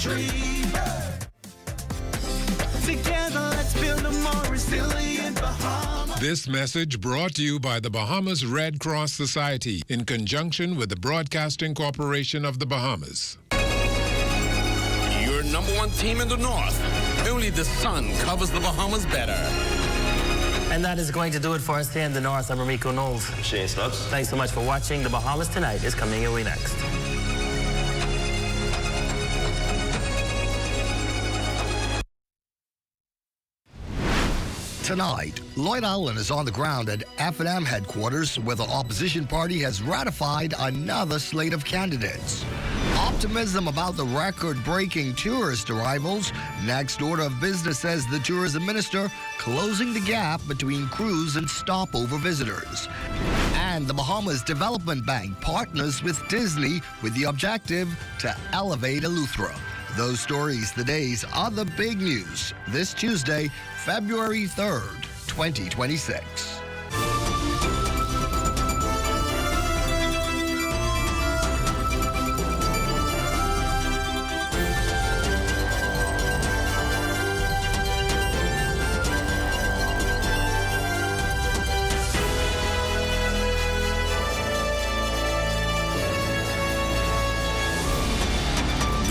victory. Together, let's build a more resilient Bahamas. This message brought to you by the Bahamas Red Cross Society in conjunction with the Broadcasting Corporation of the Bahamas. Your number one team in the North. Only the sun covers the Bahamas better. And that is going to do it for us here in the North. I'm Ramiko Knowles. I'm Shane Stubbs. Thanks so much for watching. The Bahamas Tonight is coming your way next. Tonight, Lloyd Allen is on the ground at F&M headquarters where the opposition party has ratified another slate of candidates. Optimism about the record-breaking tourist arrivals. Next order of business, says the tourism minister, closing the gap between cruise and stopover visitors. And the Bahamas Development Bank partners with Disney with the objective to elevate Eleuthera. Those stories, the day's other big news, this Tuesday, February 3rd, 2026.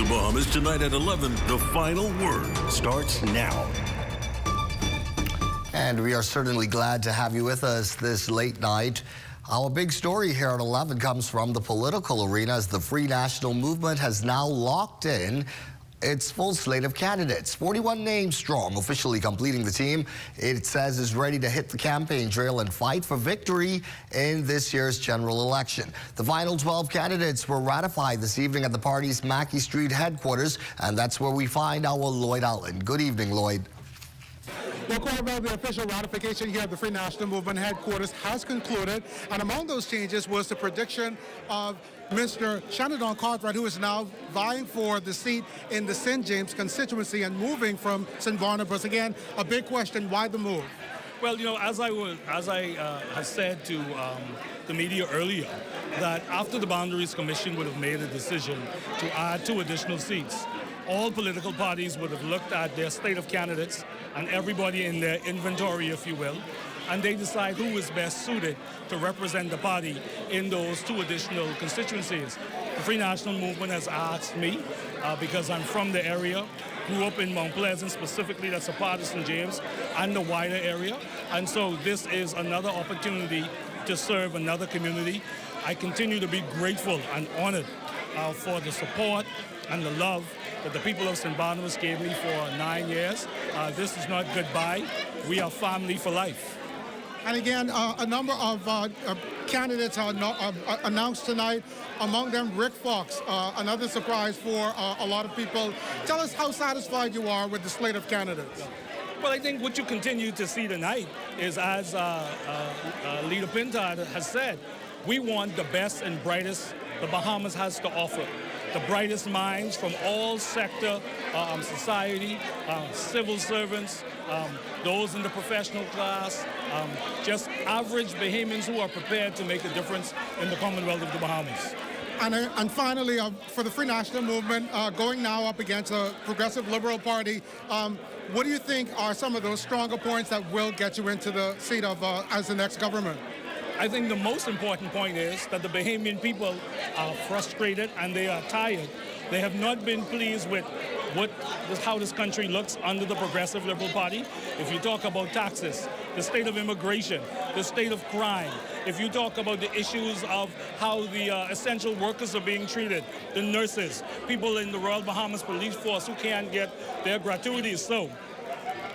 Bahamas Tonight at 11. The final word starts now. And we are certainly glad to have you with us this late night. Our big story here at 11 comes from the political arena as the Free National Movement has now locked in its full slate of candidates. 41 names strong, officially completing the team. It says is ready to hit the campaign trail and fight for victory in this year's general election. The final 12 candidates were ratified this evening at the party's Mackey Street headquarters, and that's where we find our Lloyd Allen. Good evening, Lloyd. Well, Corval, the official ratification here at the Free National Movement headquarters has concluded, and among those changes was the prediction of Mr. Shannon Cartwright, who is now vying for the seat in the St. James constituency and moving from St. Barnabas. Again, a big question, why the move? Well, you know, as I have said to the media earlier, that after the Boundaries Commission would have made a decision to add 2 additional seats, all political parties would have looked at their slate of candidates and everybody in their inventory, if you will, and they decide who is best suited to represent the party in those 2 additional constituencies. The Free National Movement has asked me, because I'm from the area, grew up in Mount Pleasant specifically, that's a part of St. James, and the wider area, and so this is another opportunity to serve another community. I continue to be grateful and honored for the support and the love that the people of St. Barnabas gave me for 9 years. This is not goodbye. We are family for life. And again, a number of candidates are announced tonight, among them Rick Fox, another surprise for a lot of people. Tell us how satisfied you are with the slate of candidates. Well, I think what you continue to see tonight is, as Leader Pintard has said, we want the best and brightest the Bahamas has to offer. The brightest minds from all sector society, civil servants, those in the professional class, just average Bahamians who are prepared to make a difference in the Commonwealth of the Bahamas. And finally, for the Free National Movement, going now up against a progressive Liberal Party, what do you think are some of those stronger points that will get you into the seat of as the next government? I think the most important point is that the Bahamian people are frustrated and they are tired. They have not been pleased with how this country looks under the Progressive Liberal Party. If you talk about taxes, the state of immigration, the state of crime, if you talk about the issues of how the essential workers are being treated, the nurses, people in the Royal Bahamas Police Force who can't get their gratuities. So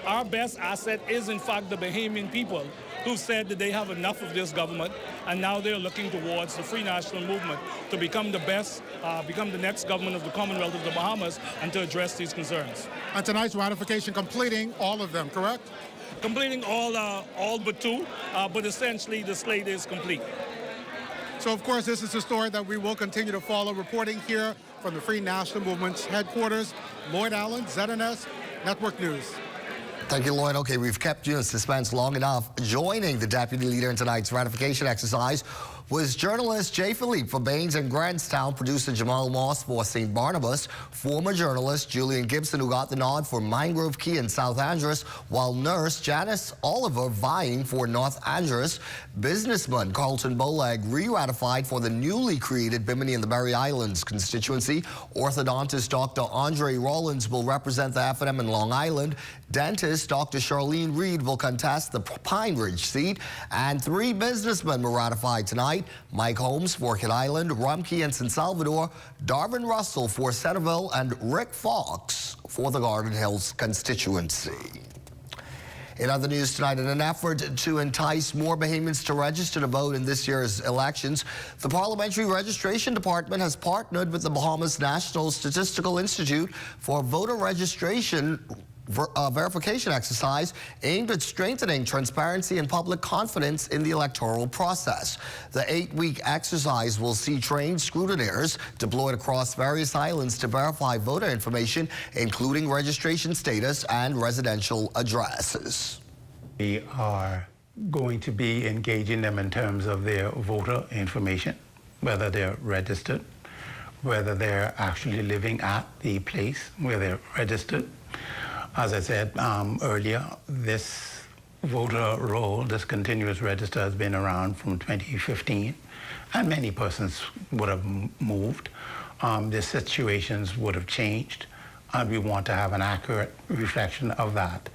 our best asset is, in fact, the Bahamian people who said that they have enough of this government, and now they're looking towards the Free National Movement to become the best, become the next government of the Commonwealth of the Bahamas, and to address these concerns. And tonight's ratification completing all of them, correct? Completing all but 2, but essentially the slate is complete. So, of course, this is a story that we will continue to follow. Reporting here from the Free National Movement's headquarters, Lloyd Allen, ZNS Network News. Thank you, Lloyd. Okay, we've kept you in suspense long enough. Joining the deputy leader in tonight's ratification exercise was journalist Jay Philippe for Baines and Grantstown, producer Jamal Moss for St. Barnabas, former journalist Julian Gibson, who got the nod for Mangrove Key in South Andros, while nurse Janice Oliver vying for North Andros. Businessman Carlton Bolag re-ratified for the newly created Bimini and the Berry Islands constituency. Orthodontist Dr. Andre Rollins will represent the F&M in Long Island. Dentist Dr. Charlene Reed will contest the Pine Ridge seat. And 3 businessmen were ratified tonight. Mike Holmes for Kid Island, Rumkey and San Salvador, Darvin Russell for Centerville, and Rick Fox for the Garden Hills constituency. In other news tonight, in an effort to entice more Bahamians to register to vote in this year's elections, the Parliamentary Registration Department has partnered with the Bahamas National Statistical Institute for voter registration verification exercise aimed at strengthening transparency and public confidence in the electoral process. The 8-week exercise will see trained scrutineers deployed across various islands to verify voter information, including registration status and residential addresses. We are going to be engaging them in terms of their voter information, whether they're registered, whether they're actually living at the place where they're registered. As I said earlier, this voter roll, this continuous register, has been around from 2015, and many persons would have moved. Their situations would have changed, and we want to have an accurate reflection of that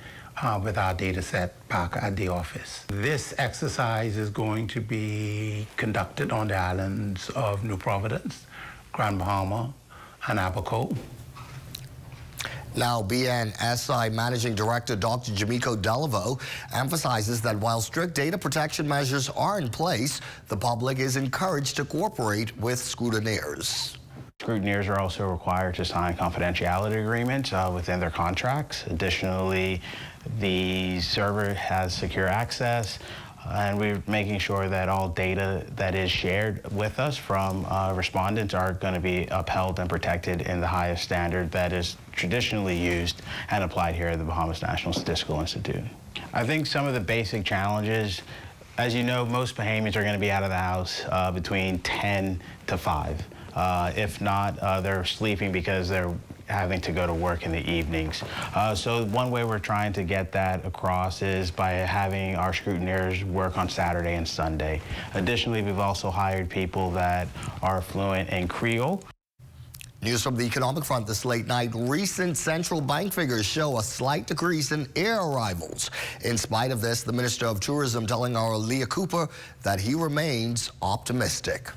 with our data set back at the office. This exercise is going to be conducted on the islands of New Providence, Grand Bahama, and Abaco. Now, BNSI Managing Director Dr. Jamiko Delaveau emphasizes that while strict data protection measures are in place, the public is encouraged to cooperate with scrutineers. Scrutineers are also required to sign confidentiality agreements within their contracts. Additionally, the server has secure access, and we're making sure that all data that is shared with us from respondents are going to be upheld and protected in the highest standard that is traditionally used and applied here at the Bahamas National Statistical Institute. I think some of the basic challenges, as you know, most Bahamians are going to be out of the house between 10 to 5. If not, they're sleeping because they're having to go to work in the evenings. So one way we're trying to get that across is by having our scrutineers work on Saturday and Sunday. Additionally, we've also hired people that are fluent in Creole. News from the economic front this late night. Recent central bank figures show a slight decrease in air arrivals. In spite of this, the Minister of Tourism telling our Leah Cooper that he remains optimistic.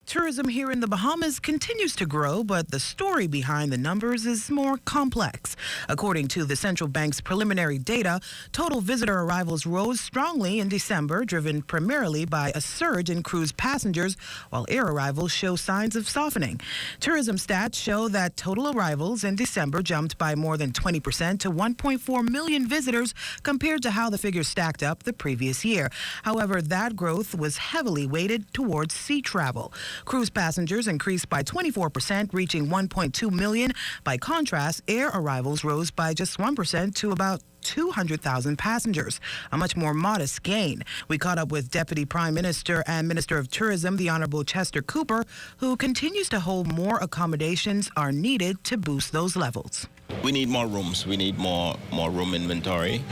Tourism here in the Bahamas continues to grow, but the story behind the numbers is more complex. According to the central bank's preliminary data, total visitor arrivals rose strongly in December, driven primarily by a surge in cruise passengers, while air arrivals show signs of softening. Tourism stats show that total arrivals in December jumped by more than 20% to 1.4 million visitors compared to how the figures stacked up the previous year. However, that growth was heavily weighted towards sea travel. Cruise passengers increased by 24%, reaching 1.2 million. By contrast, air arrivals rose by just 1% to about 200,000 passengers, a much more modest gain. We caught up with Deputy Prime Minister and Minister of Tourism, the Honorable Chester Cooper, who continues to hold more accommodations are needed to boost those levels. We need more rooms. We need more room inventory,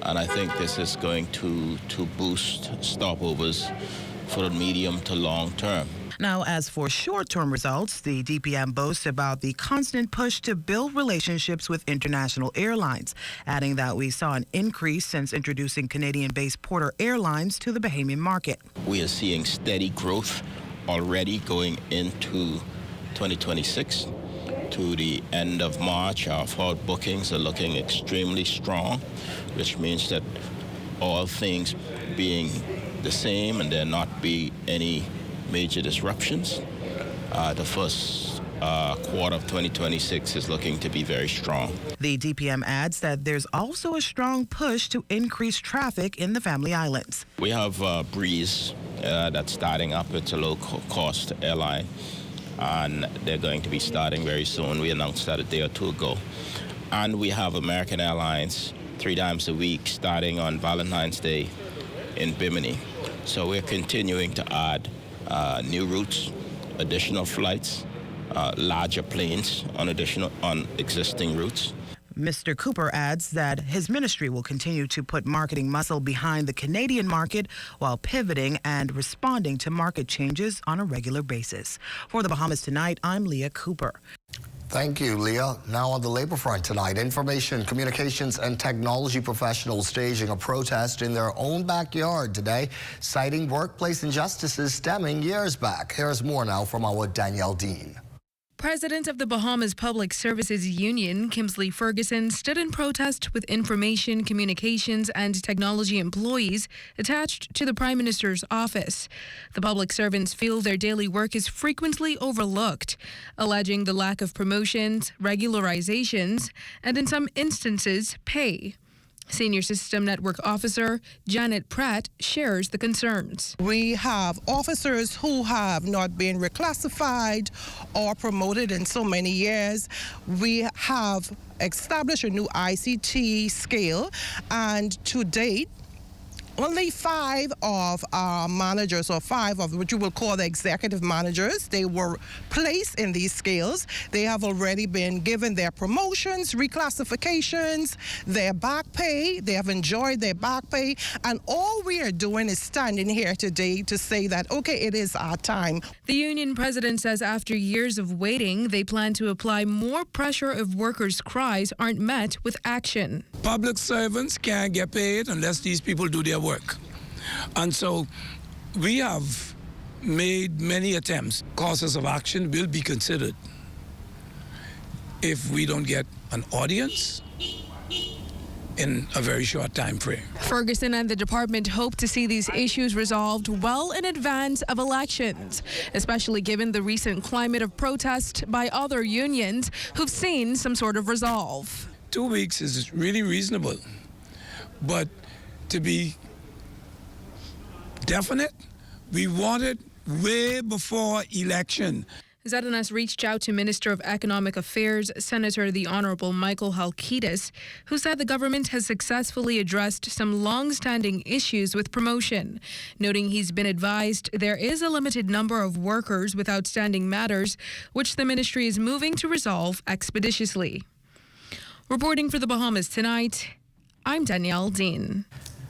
and I think this is going to boost stopovers for the medium to long term. Now, as for short-term results, the DPM boasts about the constant push to build relationships with international airlines, adding that we saw an increase since introducing Canadian-based Porter Airlines to the Bahamian market. We are seeing steady growth already going into 2026. To the end of March, our forward bookings are looking extremely strong, which means that all things being the same and there not be any major disruptions, the first quarter of 2026 is looking to be very strong. The DPM adds that there's also a strong push to increase traffic in the Family Islands. We have Breeze that's starting up. It's a low-cost airline, and they're going to be starting very soon. We announced that a day or two ago. And we have American Airlines 3 times a week starting on Valentine's Day in Bimini. So we're continuing to add new routes, additional flights, larger planes on existing routes. Mr. Cooper adds that his ministry will continue to put marketing muscle behind the Canadian market while pivoting and responding to market changes on a regular basis. For the Bahamas Tonight, I'm Leah Cooper. Thank you, Leah. Now on the labor front tonight, information, communications, and technology professionals staging a protest in their own backyard today, citing workplace injustices stemming years back. Here's more now from our Danielle Dean. President of the Bahamas Public Services Union, Kimsley Ferguson, stood in protest with information, communications, and technology employees attached to the Prime Minister's office. The public servants feel their daily work is frequently overlooked, alleging the lack of promotions, regularizations, and in some instances, pay. Senior System Network Officer Janet Pratt shares the concerns. We have officers who have not been reclassified or promoted in so many years. We have established a new ICT scale, and to date, only 5 of our managers, or 5 of what you will call the executive managers, they were placed in these scales. They have already been given their promotions, reclassifications, their back pay. They have enjoyed their back pay. And all we are doing is standing here today to say that, okay, it is our time. The union president says after years of waiting, they plan to apply more pressure if workers' cries aren't met with action. Public servants can't get paid unless these people do their work. And so we have made many attempts. Courses of action will be considered if we don't get an audience in a very short time frame. Ferguson and the department hope to see these issues resolved well in advance of elections, especially given the recent climate of protest by other unions who've seen some sort of resolve. 2 weeks is really reasonable, but to be definite, we want it way before election. ZNS reached out to Minister of Economic Affairs, Senator the Honorable Michael Halkitis, who said the government has successfully addressed some long-standing issues with promotion, noting he's been advised there is a limited number of workers with outstanding matters, which the ministry is moving to resolve expeditiously. Reporting for the Bahamas Tonight, I'm Danielle Dean.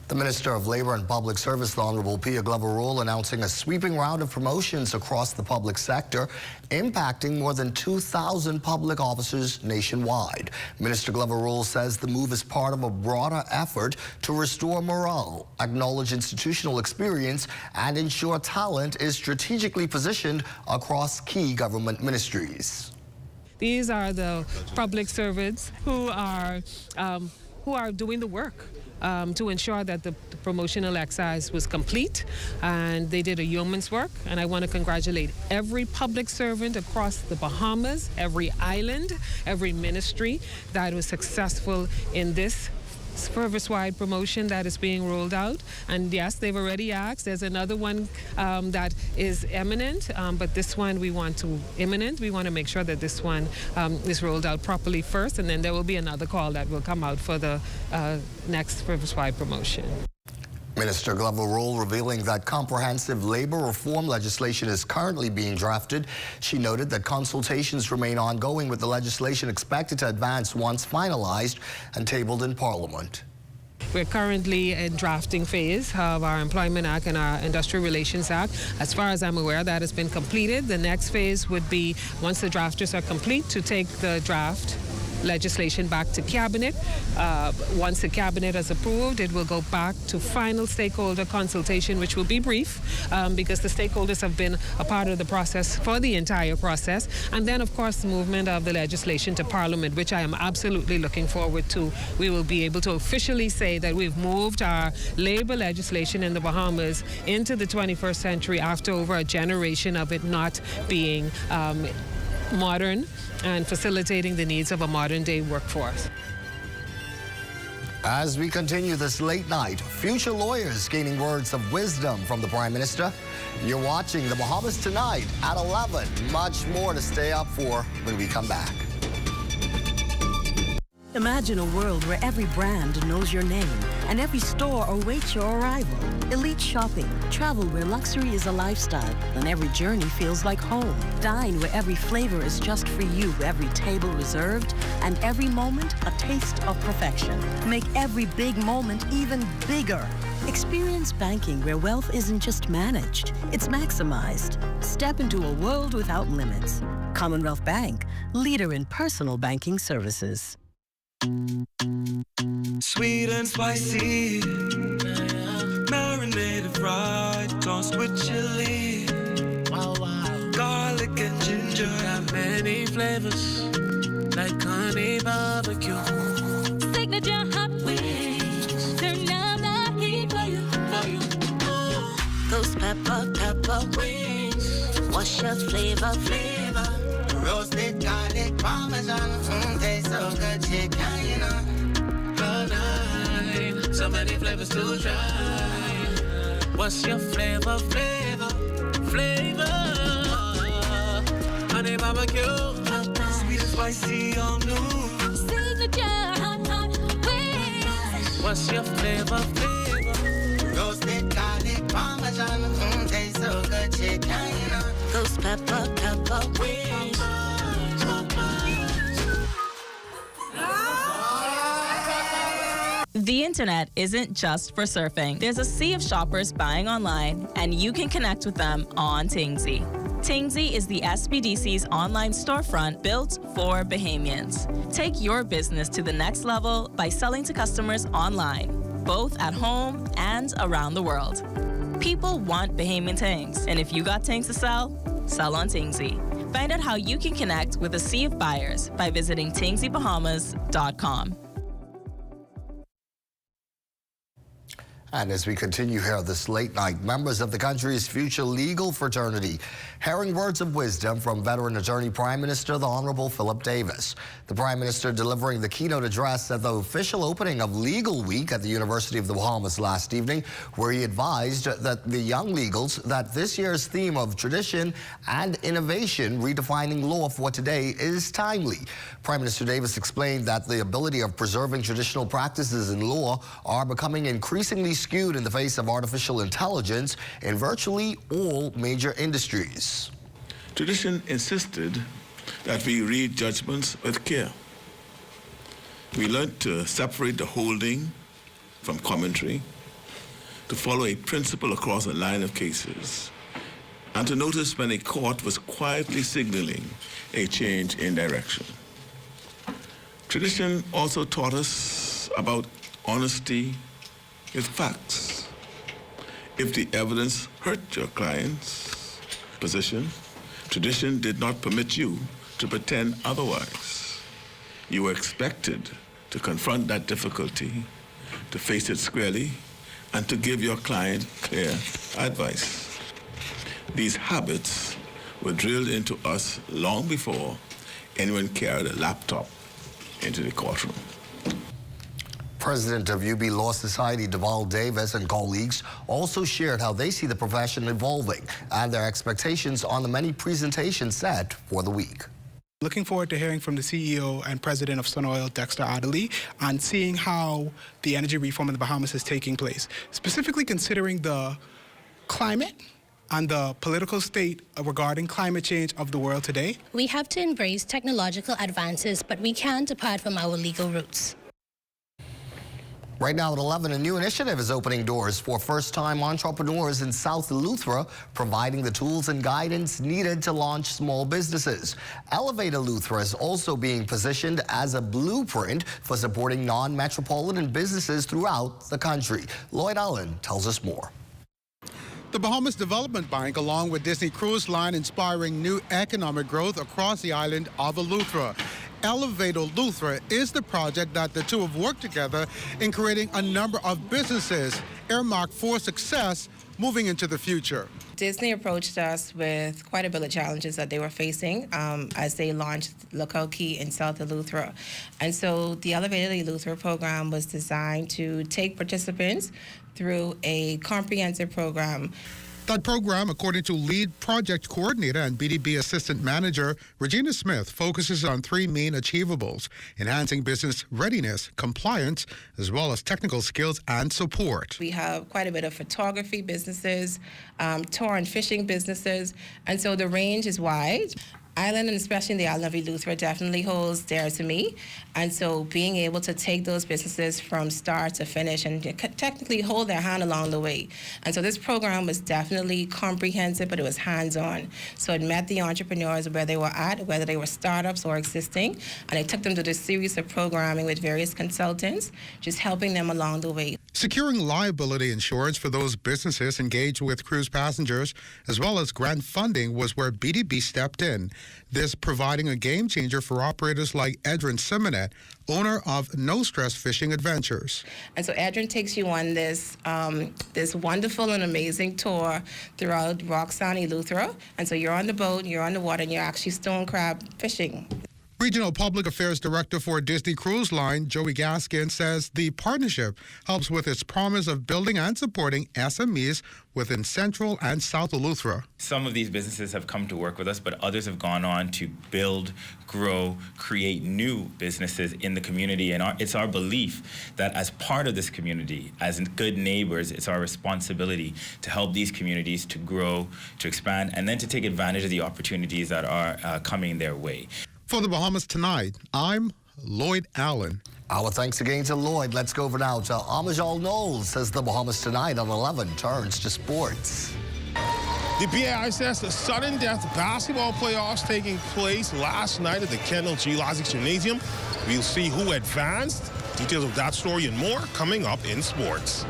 The Minister of Labor and Public Service, the Honorable Pia Glover-Rule, announcing a sweeping round of promotions across the public sector, impacting more than 2,000 public officers nationwide. Minister Glover-Rule says the move is part of a broader effort to restore morale, acknowledge institutional experience, and ensure talent is strategically positioned across key government ministries. These are the public servants who are doing the work to ensure that the promotional exercise was complete, and they did a yeoman's work. And I want to congratulate every public servant across the Bahamas, every island, every ministry that was successful in this service-wide promotion that is being rolled out. And yes, they've already asked. There's another one that is imminent, but this one we want to make sure that this one is rolled out properly first, and then there will be another call that will come out for the next service-wide promotion. Minister Glover-Rule revealing that comprehensive labor reform legislation is currently being drafted. She noted that consultations remain ongoing, with the legislation expected to advance once finalized and tabled in Parliament. We're currently in drafting phase of our Employment Act and our Industrial Relations Act. As far as I'm aware, that has been completed. The next phase would be, once the drafters are complete, to take the draft legislation back to Cabinet. Once the Cabinet has approved, it will go back to final stakeholder consultation, which will be brief because the stakeholders have been a part of the process for the entire process. And then, of course, the movement of the legislation to Parliament, which I am absolutely looking forward to. We will be able to officially say that we've moved our labor legislation in the Bahamas into the 21st century after over a generation of it not being modern and facilitating the needs of a modern-day workforce. As we continue this late night, future lawyers gaining words of wisdom from the Prime Minister. You're watching the Bahamas Tonight at 11. Much more to stay up for when we come back. Imagine a world where every brand knows your name and every store awaits your arrival. Elite shopping, travel where luxury is a lifestyle and every journey feels like home. Dine where every flavor is just for you, every table reserved, and every moment a taste of perfection. Make every big moment even bigger. Experience banking where wealth isn't just managed, it's maximized. Step into a world without limits. Commonwealth Bank, leader in personal banking services. Sweet and spicy, marinated right, tossed with chili. Garlic and ginger have many flavors, like honey barbecue. Signature hot wings, turn up the heat for you. Those pepper wings, what's your flavor? Roasted garlic parmesan, tastes so good, chicken, you know. So many flavors to try. What's your flavor? Honey barbecue, sweet and spicy, all new. Signature hot wings. What's your flavor? Roasted garlic parmesan, tastes so good, chicken, you know. Those pepper wings. The internet isn't just for surfing. There's a sea of shoppers buying online, and you can connect with them on Tingsy. Tingsy is the SBDC's online storefront built for Bahamians. Take your business to the next level by selling to customers online, both at home and around the world. People want Bahamian things, and if you got things to sell, sell on Tingsy. Find out how you can connect with a sea of buyers by visiting tingsybahamas.com. And as we continue here this late night, members of the country's future legal fraternity hearing words of wisdom from veteran attorney Prime Minister the Honorable Philip Davis. The Prime Minister delivering the keynote address at the official opening of Legal Week at the University of the Bahamas last evening, where he advised that the young legals that this year's theme of tradition and innovation, redefining law for today, is timely. Prime Minister Davis explained that the ability of preserving traditional practices in law are becoming increasingly skewed in the face of artificial intelligence in virtually all major industries. Tradition insisted that we read judgments with care. We learned to separate the holding from commentary, to follow a principle across a line of cases, and to notice when a court was quietly signaling a change in direction. Tradition also taught us about honesty with facts. If the evidence hurt your client's position, tradition did not permit you to pretend otherwise. You were expected to confront that difficulty, to face it squarely, and to give your client clear advice. These habits were drilled into us long before anyone carried a laptop into the courtroom. President of UB Law Society, Deval Davis, and colleagues also shared how they see the profession evolving and their expectations on the many presentations set for the week. Looking forward to hearing from the CEO and President of Sun Oil, Dexter Adderley, and seeing how the energy reform in the Bahamas is taking place, specifically considering the climate and the political state regarding climate change of the world today. We have to embrace technological advances, but we can't depart from our legal roots. Right now at 11, a new initiative is opening doors for first-time entrepreneurs in South Eleuthera, providing the tools and guidance needed to launch small businesses. Elevate Eleuthera is also being positioned as a blueprint for supporting non-metropolitan businesses throughout the country. Lloyd Allen tells us more. The Bahamas Development Bank, along with Disney Cruise Line, inspiring new economic growth across the island of Eleuthera. Elevate Eleuthera is the project that the two have worked together in creating a number of businesses earmarked for success moving into the future. Disney approached us with quite a bit of challenges that they were facing as they launched Lookout Key in South Eleuthera. And so the Elevated Eleuthera program was designed to take participants through a comprehensive program That program, according to lead project coordinator and BDB assistant manager Regina Smith, focuses on three main achievables: enhancing business readiness, compliance, as well as technical skills and support. We have quite a bit of photography businesses, tour and fishing businesses, and so the range is wide. Island, and especially in the island of Eleuthera, definitely holds dear to me. And so being able to take those businesses from start to finish and technically hold their hand along the way. And so this program was definitely comprehensive, but it was hands-on. So it met the entrepreneurs where they were at, whether they were startups or existing, and it took them to this series of programming with various consultants, just helping them along the way. Securing liability insurance for those businesses engaged with cruise passengers, as well as grant funding, was where BDB stepped in. This providing a game changer for operators like Edrin Simonet, owner of No Stress Fishing Adventures. And so Edrin takes you on this this wonderful and amazing tour throughout Roxanne, Eleuthera. And so you're on the boat, you're on the water, and you're actually stone crab fishing. Regional Public Affairs Director for Disney Cruise Line, Joey Gaskin, says the partnership helps with its promise of building and supporting SMEs within Central and South Eleuthera. Some of these businesses have come to work with us, but others have gone on to build, grow, create new businesses in the community. And it's our belief that as part of this community, as good neighbors, it's our responsibility to help these communities to grow, to expand, and then to take advantage of the opportunities that are coming their way. For the Bahamas Tonight, I'm Lloyd Allen. Our thanks again to Lloyd. Let's go over now to Amajal Knowles as the Bahamas Tonight on 11 turns to sports. The BAI says the sudden death basketball playoffs taking place last night at the Kendall G. Lozics Gymnasium. We'll see who advanced. Details of that story and more coming up in sports.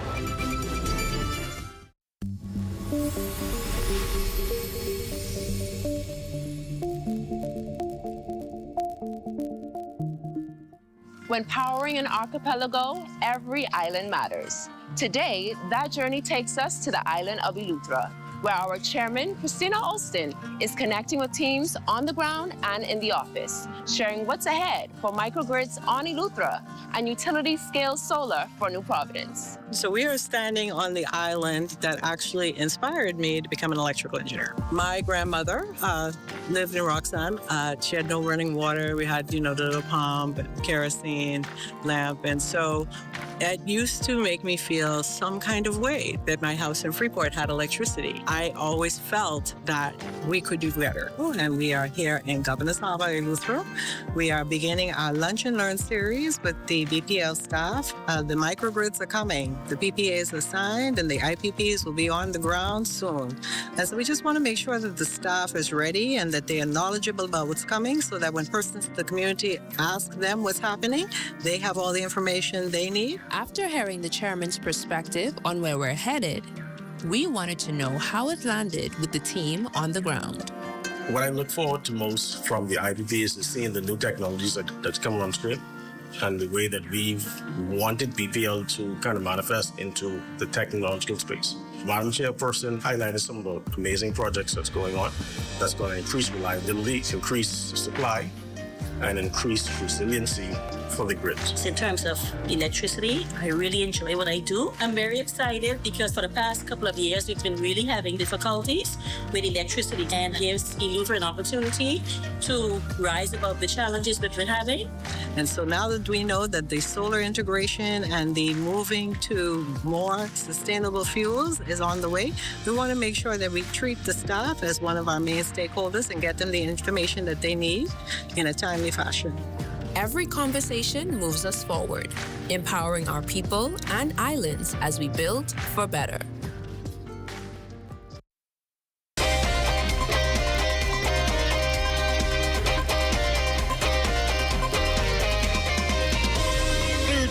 When powering an archipelago, every island matters. Today, that journey takes us to the island of Eleuthera, where our chairman, Christina Alston, is connecting with teams on the ground and in the office, sharing what's ahead for microgrids on Eleuthera and utility-scale solar for New Providence. So we are standing on the island that actually inspired me to become an electrical engineer. My grandmother lived in Roxanne. She had no running water. We had, the little pump, kerosene lamp. And so it used to make me feel some kind of way that my house in Freeport had electricity. I always felt that we could do better. And we are here in Governor's Harbor, Eleuthera. We are beginning our Lunch and Learn series with the BPL staff. The microgrids are coming. The PPAs are signed and the IPPs will be on the ground soon. And so we just want to make sure that the staff is ready and that they are knowledgeable about what's coming so that when persons in the community ask them what's happening, they have all the information they need. After hearing the chairman's perspective on where we're headed, we wanted to know how it landed with the team on the ground. What I look forward to most from the IPP is seeing the new technologies that's coming on stream and the way that we've wanted BPL to kind of manifest into the technological space. Madam Chairperson highlighted some of the amazing projects that's going on that's going to increase reliability, increase supply, and increase resiliency for the grid. In terms of electricity, I really enjoy what I do. I'm very excited because for the past couple of years, we've been really having difficulties with electricity, and gives Eleuthera an opportunity to rise above the challenges that we're having. And so now that we know that the solar integration and the moving to more sustainable fuels is on the way, we want to make sure that we treat the staff as one of our main stakeholders and get them the information that they need in a timely fashion. Every conversation moves us forward, empowering our people and islands as we build for better.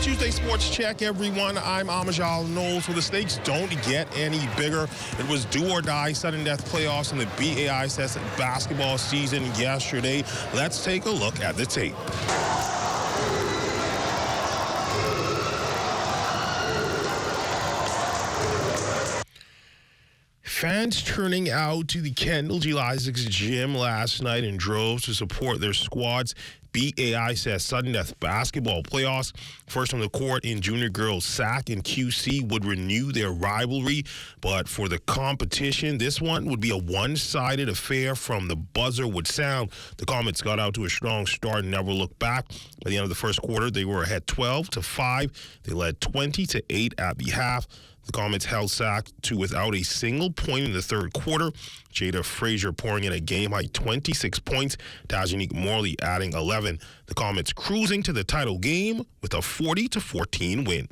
Tuesday Sports Check, everyone. I'm Amajal Knowles. Well, the stakes don't get any bigger. It was do or die sudden death playoffs in the BAISS basketball season yesterday. Let's take a look at the tape. Fans turning out to the Kendall G. Lozics gym last night in droves to support their squads. BAISS sudden death basketball playoffs. First on the court in junior girls, SAC and QC would renew their rivalry. But for the competition, this one would be a one-sided affair from the buzzer would sound. The Comets got out to a strong start and never looked back. By the end of the first quarter, they were ahead 12-5. They led 20-8 at the half. The Comets held SAC to without a single point in the third quarter. Jada Frazier pouring in a game-high 26 points. Tajanique Morley adding 11. The Comets cruising to the title game with a 40-14 win.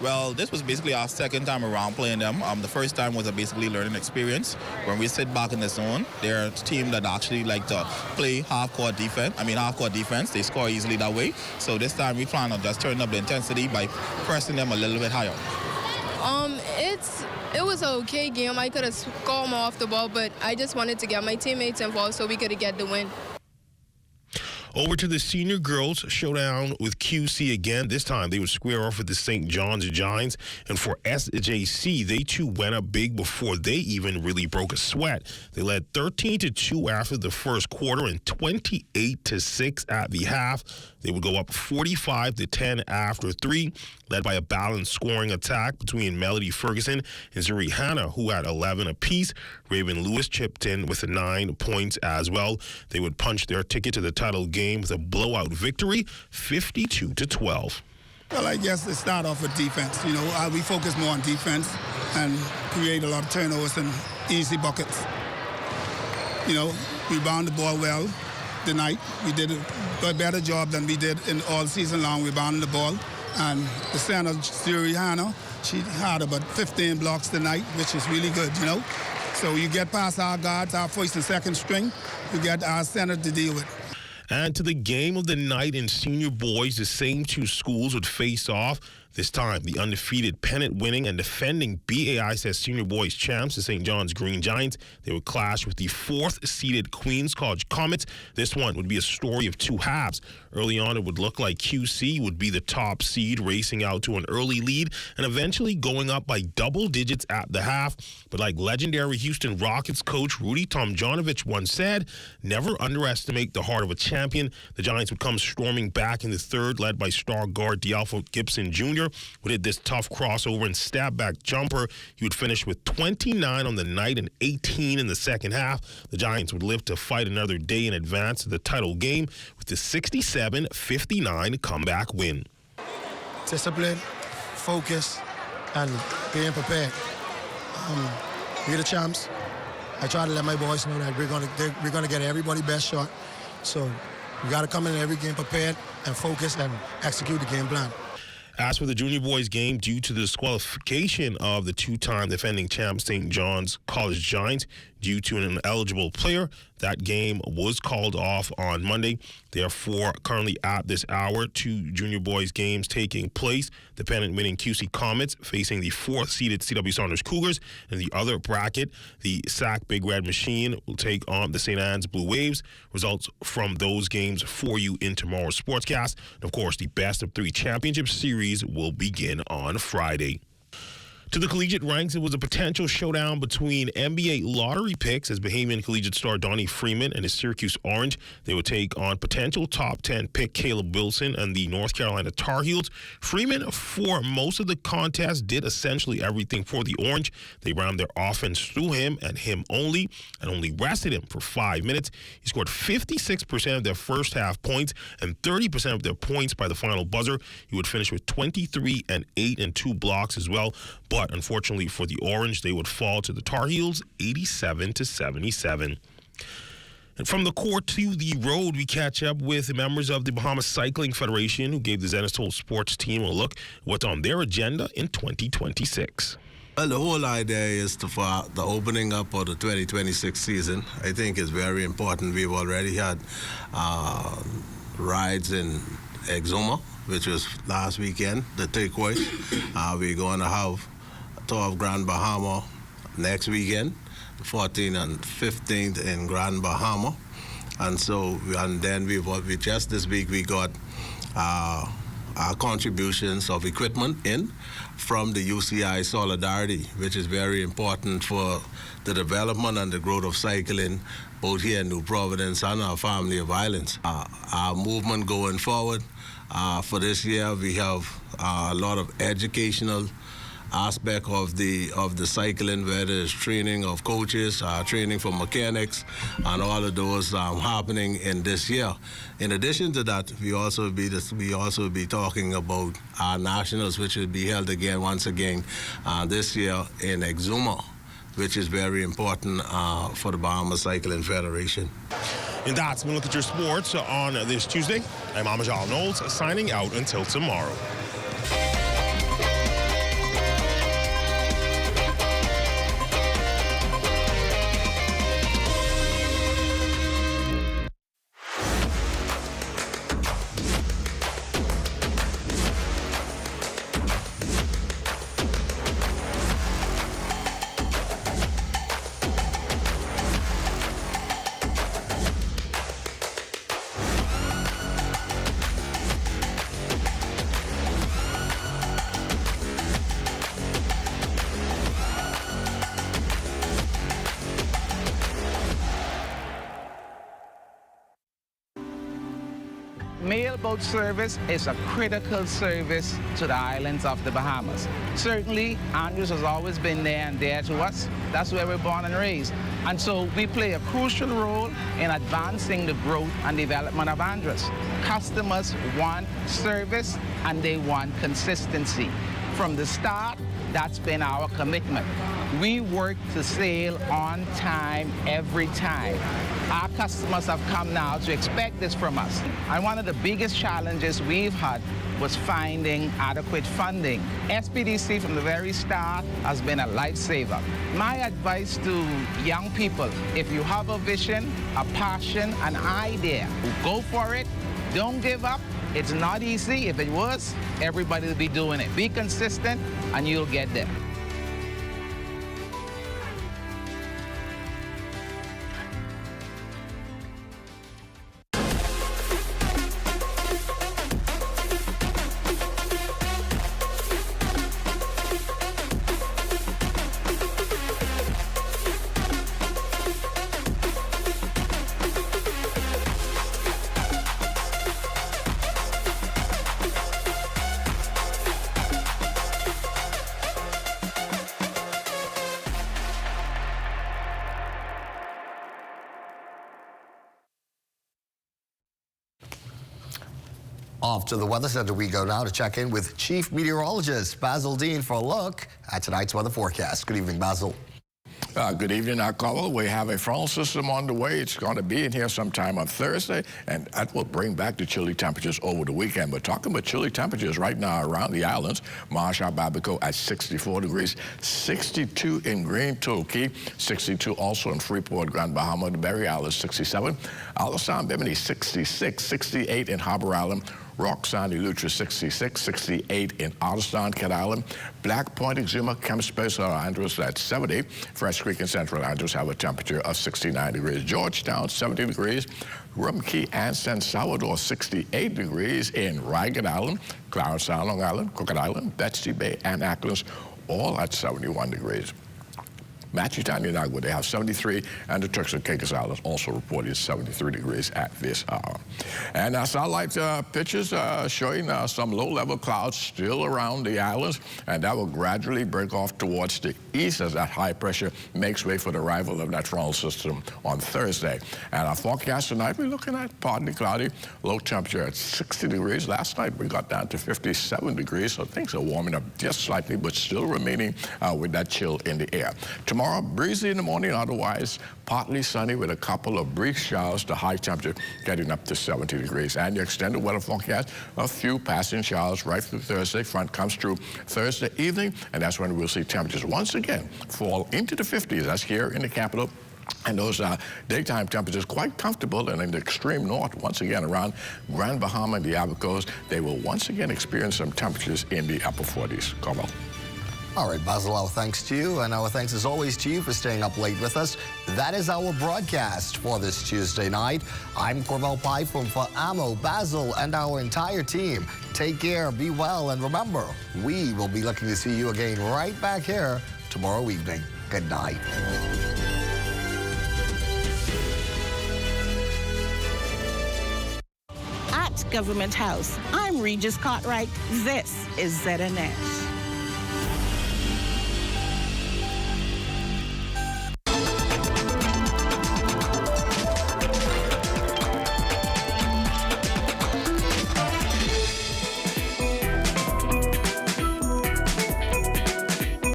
Well, this was basically our second time around playing them. The first time was a basically learning experience. When we sit back in the zone, they're a team that actually like to play half-court defense. They score easily that way. So this time we plan on just turning up the intensity by pressing them a little bit higher. It was an okay game. I could have scored more off the ball, but I just wanted to get my teammates involved so we could get the win. Over to the senior girls showdown with QC again. This time they would square off with the St. John's Giants. And for SJC, they too went up big before they even really broke a sweat. They led 13-2 after the first quarter and 28-6 at the half. They would go up 45-10 after 3, led by a balanced scoring attack between Melody Ferguson and Zuri Hanna, who had 11 apiece. Raven Lewis chipped in with 9 points as well. They would punch their ticket to the title game with a blowout victory, 52-12. Well, I guess it started off with defense. We focus more on defense and create a lot of turnovers and easy buckets. We bound the ball well tonight. We did a better job than we did in all season long. We bounded the ball. And the center, Zuri Hanna, she had about 15 blocks tonight, which is really good, So you get past our guards, our first and second string, you get our center to deal with. And to the game of the night in senior boys, the same two schools would face off. This time, the undefeated pennant-winning and defending BAISS senior boys champs, the St. John's Green Giants. They would clash with the 4th-seeded Queens College Comets. This one would be a story of two halves. Early on, it would look like QC would be the top seed, racing out to an early lead and eventually going up by double digits at the half. But like legendary Houston Rockets coach Rudy Tomjanovich once said, never underestimate the heart of a champion. The Giants would come storming back in the third, led by star guard D'Alfo Gibson Jr., who did this tough crossover and stab-back jumper. He would finish with 29 on the night and 18 in the second half. The Giants would live to fight another day in advance to the title game with the 67-59 comeback win. Discipline, focus, and being prepared. We're the champs. I try to let my boys know that we're gonna get everybody best shot. So we got to come in every game prepared and focus and execute the game plan. As for the junior boys game, due to the disqualification of the two-time defending champ St. John's College Giants due to an ineligible player, that game was called off on Monday. Therefore, currently at this hour, 2 junior boys games taking place. The pennant-winning QC Comets facing the 4th-seeded CW Saunders Cougars. In the other bracket, the SAC Big Red Machine will take on the St. Anne's Blue Waves. Results from those games for you in tomorrow's Sportscast. And of course, the best of 3 championship series will begin on Friday. To the collegiate ranks, it was a potential showdown between NBA lottery picks as Bahamian collegiate star Donnie Freeman and his Syracuse Orange. They would take on potential top 10 pick Caleb Wilson and the North Carolina Tar Heels. Freeman, for most of the contest, did essentially everything for the Orange. They ran their offense through him and him only, and only rested him for 5 minutes. He scored 56% of their first half points and 30% of their points by the final buzzer. He would finish with 23 and 8 and 2 blocks as well. But unfortunately for the Orange, they would fall to the Tar Heels 87-77. And from the court to the road, we catch up with members of the Bahamas Cycling Federation who gave the Zeniths sports team a look at what's on their agenda in 2026. Well, the whole idea is for the opening up of the 2026 season. I think it's very important. We've already had rides in Exuma, which was last weekend, the turquoise. We're going to have a tour of Grand Bahama next weekend, the 14th and 15th in Grand Bahama. And then we just this week we got our contributions of equipment in from the UCI Solidarity, which is very important for the development and the growth of cycling, both here in New Providence and our family of islands. Our movement going forward for this year, we have a lot of educational aspect of the cycling, whether it's training of coaches, training for mechanics, and all of those happening in this year. In addition to that, we also be talking about our nationals, which will be held again once again this year in Exuma, which is very important for the Bahamas Cycling Federation. And that's been a look at your sports on this Tuesday. I'm Amajal Knowles, signing out until tomorrow. Mailboat service is a critical service to the islands of the Bahamas. Certainly, Andrews has always been there and dear to us. That's where we're born and raised. And so we play a crucial role in advancing the growth and development of Andrews. Customers want service and they want consistency. From the start, that's been our commitment. We work to sail on time every time. Our customers have come now to expect this from us. And one of the biggest challenges we've had was finding adequate funding. SPDC from the very start has been a lifesaver. My advice to young people, if you have a vision, a passion, an idea, go for it. Don't give up. It's not easy. If it was, everybody would be doing it. Be consistent and you'll get there. Off to the Weather Center we go now to check in with Chief Meteorologist Basil Dean for a look at tonight's weather forecast. Good evening, Basil. Good evening, Carl. We have a frontal system on the way. It's going to be in here sometime on Thursday, and that will bring back the chilly temperatures over the weekend. We're talking about chilly temperatures right now around the islands. Marshall, Babico at 64 degrees, 62 in Green Turkey, 62 also in Freeport, Grand Bahama, the Berry Islands, 67. Alisson, Bimini, 66, 68 in Harbor Island. Roxanne, Eleuthera, 66, 68 in Otterstown, Cat Island. Black Point, Exuma, Kempspace, Andrews at 70. Fresh Creek and Central Andrews have a temperature of 69 degrees. Georgetown, 70 degrees. Rum Key and San Salvador, 68 degrees in Ragged Island. Clarence Island, Long Island, Crooked Island, Betsy Bay, and Acklands, all at 71 degrees. Matchitown, Niagara, they have 73, and the Turks and Caicos Islands also reported 73 degrees at this hour. And satellite pictures showing some low-level clouds still around the islands, and that will gradually break off towards the east as that high pressure makes way for the arrival of that frontal system on Thursday. And our forecast tonight, we're looking at partly cloudy, low temperature at 60 degrees. Last night, we got down to 57 degrees, so things are warming up just slightly, but still remaining with that chill in the air. Tomorrow, breezy in the morning, otherwise partly sunny with a couple of brief showers, the high temperature getting up to 70 degrees. And your extended weather forecast, a few passing showers right through Thursday. Front comes through Thursday evening, and that's when we'll see temperatures once again fall into the 50s. That's here in the capital. And those daytime temperatures quite comfortable, and in the extreme north, once again around Grand Bahama and the Abacos, they will once again experience some temperatures in the upper 40s. Carmel. All right, Basil, our thanks to you, and our thanks as always to you for staying up late with us. That is our broadcast for this Tuesday night. I'm Corbell Python for Amo, Basil, and our entire team. Take care, be well, and remember, we will be looking to see you again right back here tomorrow evening. Good night. Government House. I'm Regis Cartwright. This is ZNS.